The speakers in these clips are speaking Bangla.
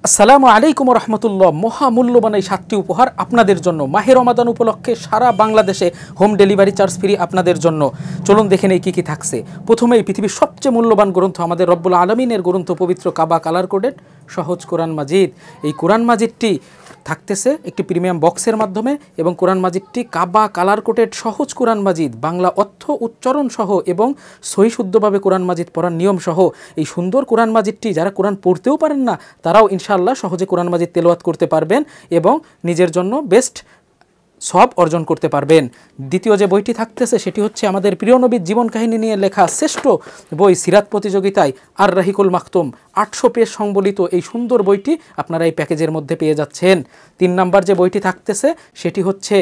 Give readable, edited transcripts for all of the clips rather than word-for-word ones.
আসসালামু আলাইকুম রহমতুল্লাহ। মহামূল্যবান এই 7টি উপহার আপনাদের জন্য মাহে রমাদান উপলক্ষে সারা বাংলাদেশে হোম ডেলিভারি চার্জ ফ্রি আপনাদের জন্য। চলুন দেখে নেই কী কী থাকছে। প্রথমেই পৃথিবীর সবচেয়ে মূল্যবান গ্রন্থ আমাদের রব্বুল আলমিনের গ্রন্থ পবিত্র কাবা কালার কোডেড সহজ কোরআন মাজিদ। এই কোরআন মাজিদটি থাকতেছে একটি প্রিমিয়াম বক্সের মাধ্যমে এবং কোরআন মাজিদটি কাবা কালার কোডেড সহজ কোরআন মাজিদ, বাংলা অর্থ উচ্চারণ সহ এবং সহি শুদ্ধভাবে কোরআন মাজিদ পড়ার নিয়ম সহ এই সুন্দর কোরআন মাজিদটি যারা কোরআন পড়তেও পারেন না তারাও ইনশাআল্লাহ সহজে কোরআন মাজিদ তেলাওয়াত করতে পারবেন এবং নিজের জন্য বেস্ট সব অর্জন করতে পারবেন। দ্বিতীয় যে বইটি থাকতেছে সেটি হচ্ছে আমাদের প্রিয় নবীর জীবন কাহিনী নিয়ে লেখা শ্রেষ্ঠ বই সিরাত প্রতিযোগিতায় আর রাহিকুল মাকতুম 800 পেজ সংবলিত এই সুন্দর বইটি আপনারা এই প্যাকেজের মধ্যে পেয়ে যাচ্ছেন। 3 নাম্বার যে বইটি থাকতেছে সেটি হচ্ছে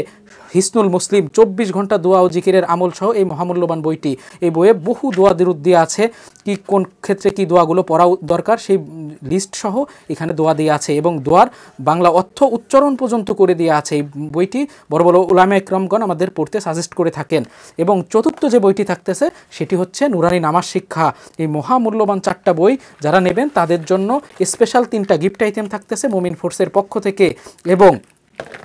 হিসনুল মুসলিম 24 ঘন্টা দোয়া ও জিকিরের আমল সহ এই মহামূল্যবান বইটি। এই বইয়ে বহু দোয়া দিরুদ দেওয়া আছে, কি কোন ক্ষেত্রে কি দোয়াগুলো পড়া দরকার সেই লিস্ট সহ এখানে দোয়া দেওয়া আছে এবং দোয়ার বাংলা অর্থ উচ্চারণ পর্যন্ত করে দেওয়া আছে। এই বইটি বড় বড় উলামা ইকরামগণ আমাদের পড়তে সাজেস্ট করে থাকেন। এবং চতুর্থ যে বইটি থাকতেছে সেটি হচ্ছে নুরানি নামাজ শিক্ষা। এই মহামূল্যবান 4টা বই যারা নেবেন তাদের জন্য স্পেশাল 3টা গিফট আইটেম থাকতেছে মুমিন ফোর্সের পক্ষ থেকে এবং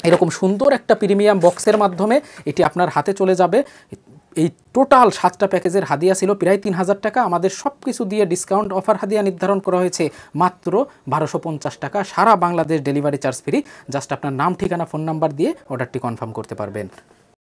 এরকম সুন্দর একটা প্রিমিয়াম বক্সের মাধ্যমে এটি আপনার হাতে চলে যাবে। এই টোটাল 7টা প্যাকেজের হাদিয়া ছিল প্রায় 3000 টাকা। আমাদের সব কিছু দিয়ে ডিসকাউন্ট অফার হাদিয়া নির্ধারণ করা হয়েছে মাত্র 1250 টাকা। সারা Bangladesh delivery charge free. Just আপনার নাম, ঠিকানা, ফোন নাম্বার দিয়ে অর্ডারটি কনফার্ম করতে পারবেন।